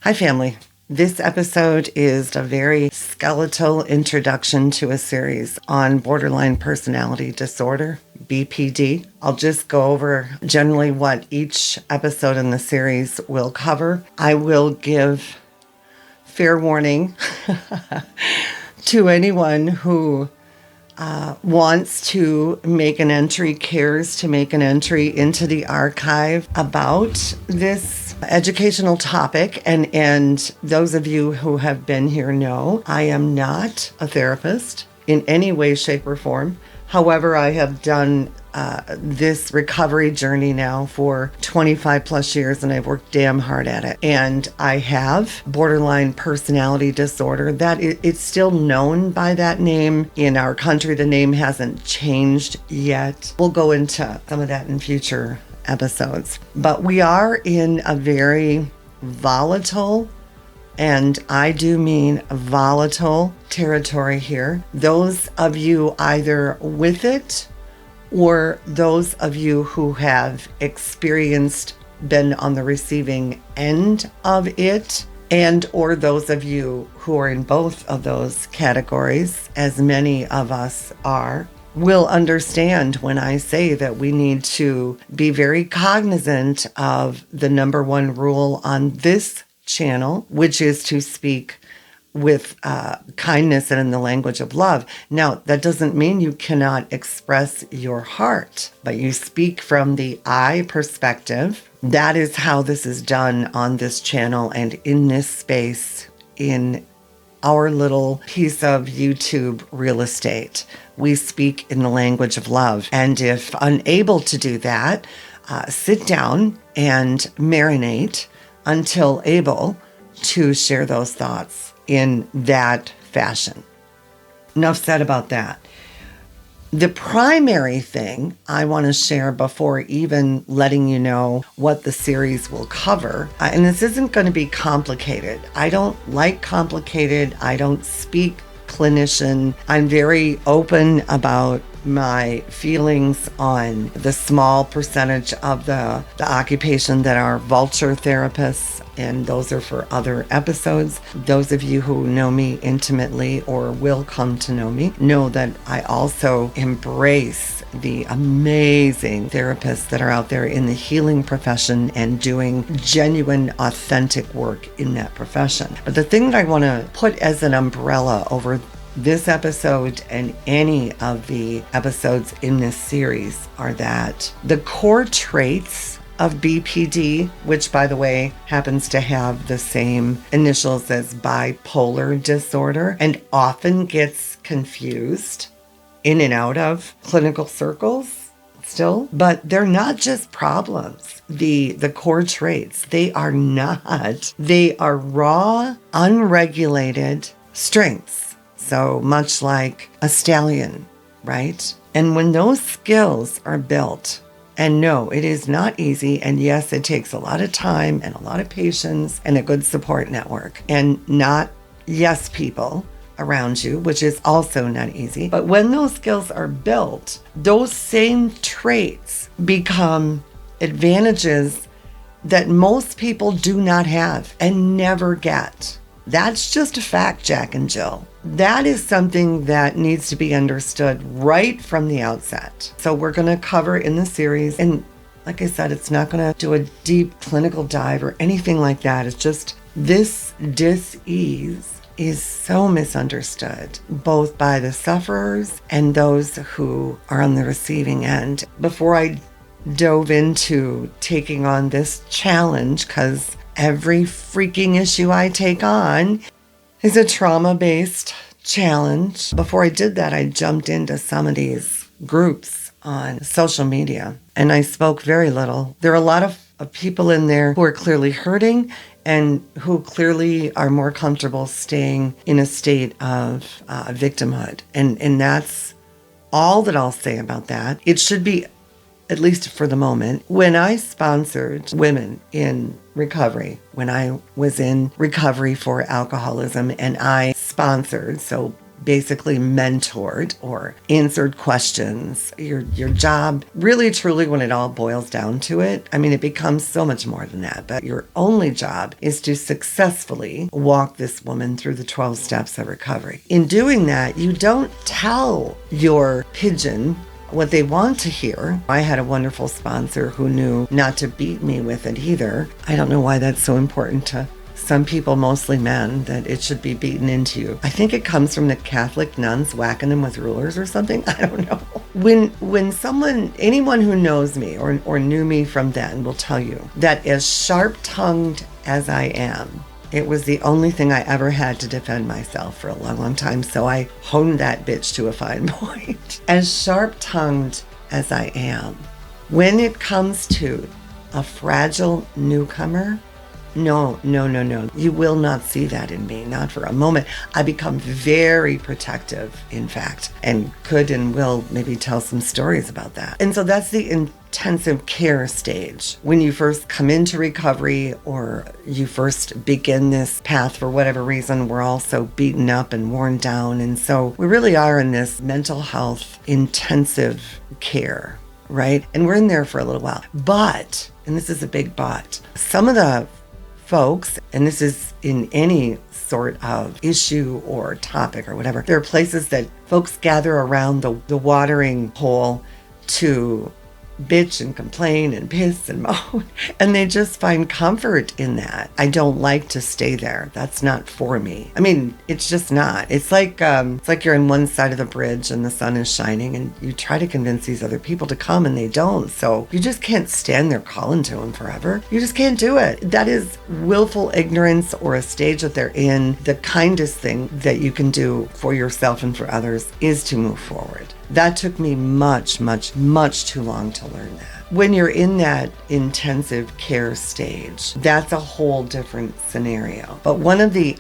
Hi, family. This episode is a very skeletal introduction to a series on borderline personality disorder, BPD. I'll just go over generally what each episode in the series will cover. I will give fair warning to anyone who wants to make an entry, cares to make an entry into the archive about this educational topic. And those of you who have been here know I am not a therapist in any way, shape, or form. However, I have done this recovery journey now for 25 plus years, and I've worked damn hard at it. And I have borderline personality disorder. That it's still known by that name in our country. The name hasn't changed yet. We'll go into some of that in future episodes. But we are in a very volatile, and I do mean volatile territory here. Those of you either with it or those of you who have experienced, been on the receiving end of it, and or those of you who are in both of those categories, as many of us are, will understand when I say that we need to be very cognizant of the number one rule on this channel, which is to speak with kindness and in the language of love. Now, that doesn't mean you cannot express your heart, but you speak from the I perspective. That is how this is done on this channel and in this space in our little piece of YouTube real estate. We speak in the language of love. And if unable to do that, sit down and marinate until able to share those thoughts in that fashion. Enough said about that. The primary thing I want to share before even letting you know what the series will cover, and this isn't going to be complicated. I don't like complicated. I don't speak clinician. I'm very open about my feelings on the small percentage of the occupation that are vulture therapists, and those are for other episodes. Those of you who know me intimately or will come to know me know that I also embrace the amazing therapists that are out there in the healing profession and doing genuine, authentic work in that profession. But the thing that I want to put as an umbrella over this episode and any of the episodes in this series are that the core traits of BPD, which by the way happens to have the same initials as bipolar disorder and often gets confused in and out of clinical circles still, but they're not just problems. The core traits, they are not. They are raw, unregulated strengths. So much like a stallion, right? And when those skills are built, and no, it is not easy. And yes, it takes a lot of time and a lot of patience and a good support network and not yes people around you, which is also not easy. But when those skills are built, those same traits become advantages that most people do not have and never get. That's just a fact, Jack and Jill. That is something that needs to be understood right from the outset. So we're going to cover in the series, and like I said, it's not going to do a deep clinical dive or anything like that. It's just this dis-ease is so misunderstood, both by the sufferers and those who are on the receiving end. Before I dove into taking on this challenge, because every freaking issue I take on is a trauma-based challenge. Before I did that, I jumped into some of these groups on social media, and I spoke very little. There are a lot of people in there who are clearly hurting and who clearly are more comfortable staying in a state of victimhood. And that's all that I'll say about that. It should be, at least for the moment, when I sponsored women in recovery, when I was in recovery for alcoholism and I sponsored, so basically mentored or answered questions. Your job, really truly, when it all boils down to it, I mean, it becomes so much more than that, but your only job is to successfully walk this woman through the 12 steps of recovery. In doing that, you don't tell your pigeon what they want to hear. I had a wonderful sponsor who knew not to beat me with it either. I don't know why that's so important to some people, mostly men, that it should be beaten into you. I think it comes from the Catholic nuns whacking them with rulers or something. I don't know. When someone, anyone who knows me or knew me from then will tell you that as sharp-tongued as I am, it was the only thing I ever had to defend myself for a long, long time. So I honed that bitch to a fine point. As sharp-tongued as I am, when it comes to a fragile newcomer, no. You will not see that in me, not for a moment. I become very protective, in fact, and could and will maybe tell some stories about that. And so that's the intensive care stage. When you first come into recovery or you first begin this path for whatever reason, we're all so beaten up and worn down. And so we really are in this mental health intensive care, right? And we're in there for a little while. But, and this is a big but, some of the folks, and this is in any sort of issue or topic or whatever, there are places that folks gather around the watering hole to bitch and complain and piss and moan, and they just find comfort in that. I don't like to stay there. That's not for me. I mean, it's just not. It's like you're on one side of the bridge and the sun is shining, and you try to convince these other people to come and they don't. So you just can't stand there calling to them forever. You just can't do it. That is willful ignorance or a stage that they're in. The kindest thing that you can do for yourself and for others is to move forward. That took me much too long to learn that. When you're in that intensive care stage, that's a whole different scenario. But one of the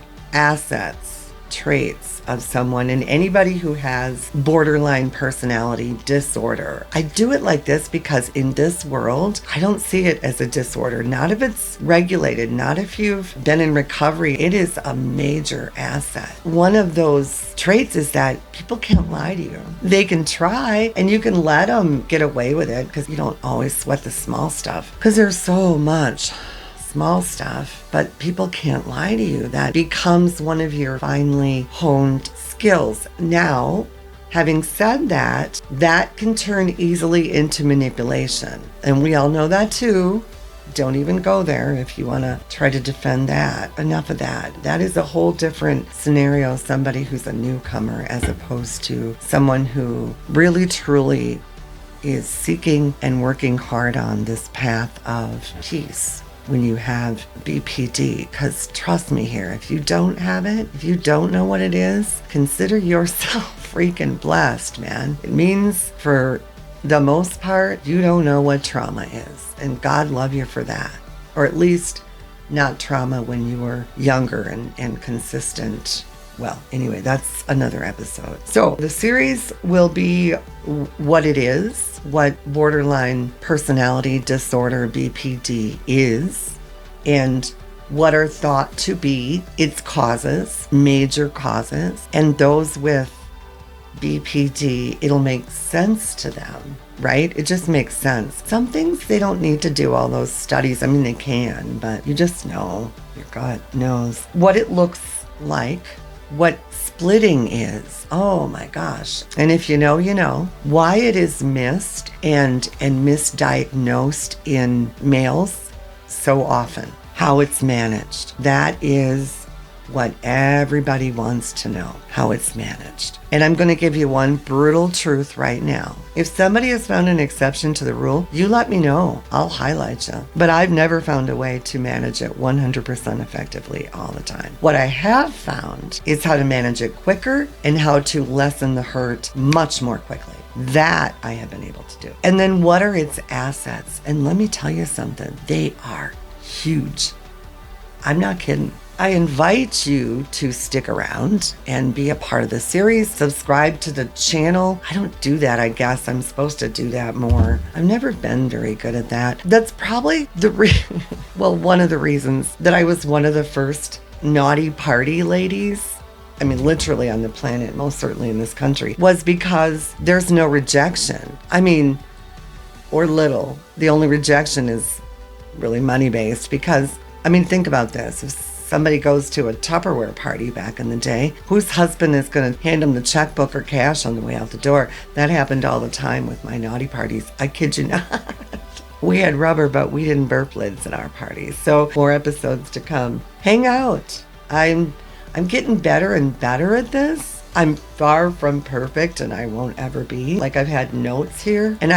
traits of someone, and anybody who has borderline personality disorder, I do it like this because in this world, I don't see it as a disorder. Not if it's regulated, not if you've been in recovery. It is a major asset. One of those traits is that people can't lie to you. They can try, and you can let them get away with it because you don't always sweat the small stuff because there's so much small stuff, but people can't lie to you. That becomes one of your finely honed skills. Now, having said that, that can turn easily into manipulation. And we all know that too. Don't even go there if you want to try to defend that. Enough of that. That is a whole different scenario. Somebody who's a newcomer as opposed to someone who really truly is seeking and working hard on this path of peace. When you have BPD, because trust me here, if you don't have it, if you don't know what it is, consider yourself freaking blessed, man. It means for the most part, you don't know what trauma is, and God love you for that. Or at least not trauma when you were younger and consistent. Well, anyway, that's another episode. So the series will be what it is, what borderline personality disorder BPD is, and what are thought to be its causes, major causes, and those with BPD, it'll make sense to them, right? It just makes sense. Some things they don't need to do all those studies. I mean, they can, but you just know, your gut knows what it looks like, what splitting is. Oh my gosh. And if you know, you know. Why it is missed and misdiagnosed in males so often. How it's managed. That is what everybody wants to know, how it's managed. And I'm going to give you one brutal truth right now. If somebody has found an exception to the rule, you let me know. I'll highlight you. But I've never found a way to manage it 100% effectively all the time. What I have found is how to manage it quicker and how to lessen the hurt much more quickly. That I have been able to do. And then what are its assets? And let me tell you something. They are huge. I'm not kidding. I invite you to stick around and be a part of the series. Subscribe to the channel. I don't do that, I guess. I'm supposed to do that more. I've never been very good at that. That's probably one of the reasons that I was one of the first naughty party ladies I mean, literally on the planet, most certainly in this country, was because there's no rejection. I mean, or little. The only rejection is really money-based because, I mean, think about this. If somebody goes to a Tupperware party back in the day, whose husband is going to hand them the checkbook or cash on the way out the door? That happened all the time with my naughty parties. I kid you not. We had rubber, but we didn't burp lids at our parties. So more episodes to come. Hang out. I'm getting better and better at this. I'm far from perfect, and I won't ever be. Like, I've had notes here, and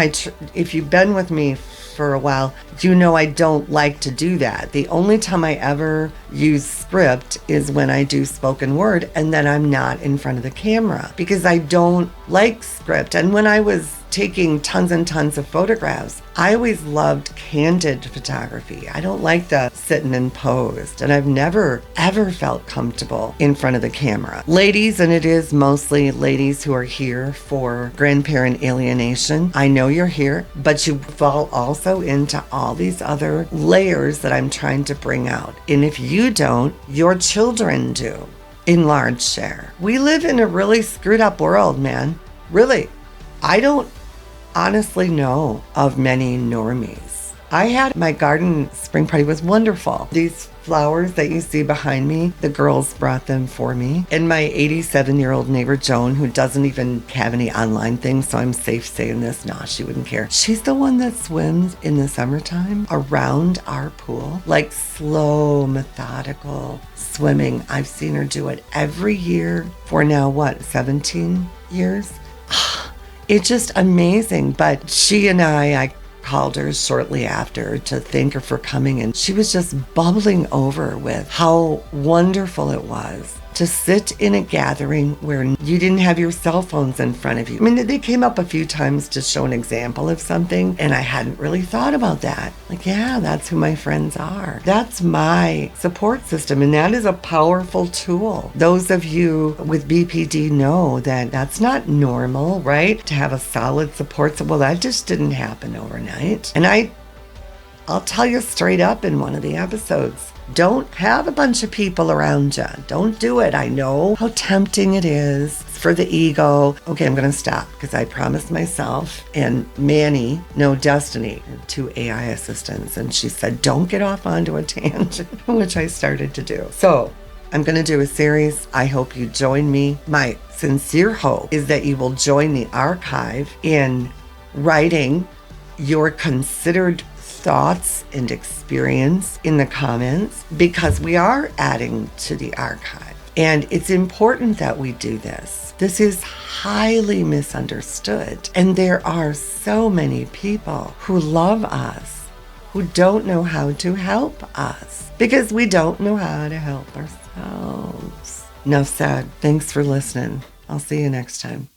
if you've been with me for a while, you know I don't like to do that. The only time I ever use script is when I do spoken word, and then I'm not in front of the camera because I don't like script. And when I was taking tons and tons of photographs, I always loved candid photography. I don't like the sitting and posed, and I've never ever felt comfortable in front of the camera. Ladies, and it is mostly ladies who are here for grandparent alienation, I know you're here, but you fall also into all these other layers that I'm trying to bring out. And if you don't, your children do in large share. We live in a really screwed up world, man. Really. I don't honestly know of many normies. I had my garden spring party, was wonderful. These flowers that you see behind me, the girls brought them for me. And my 87-year-old neighbor, Joan, who doesn't even have any online things, so I'm safe saying this, nah, she wouldn't care. She's the one that swims in the summertime around our pool, like slow, methodical swimming. I've seen her do it every year for now, 17 years? It's just amazing. But she and I called her shortly after to thank her for coming, and she was just bubbling over with how wonderful it was to sit in a gathering where you didn't have your cell phones in front of you. I mean, they came up a few times to show an example of something, and I hadn't really thought about that. Like, yeah, that's who my friends are. That's my support system, and that is a powerful tool. Those of you with BPD know that that's not normal, right? To have a solid support system. Well, that just didn't happen overnight. And I'll tell you straight up in one of the episodes, don't have a bunch of people around you. Don't do it. I know how tempting it is for the ego. Okay, I'm going to stop because I promised myself and Manny, no Destiny, 2 AI assistants. And she said, don't get off onto a tangent, which I started to do. So I'm going to do a series. I hope you join me. My sincere hope is that you will join the archive in writing your considered thoughts and experience in the comments, because we are adding to the archive. And it's important that we do this. This is highly misunderstood. And there are so many people who love us who don't know how to help us because we don't know how to help ourselves. Enough said. Thanks for listening. I'll see you next time.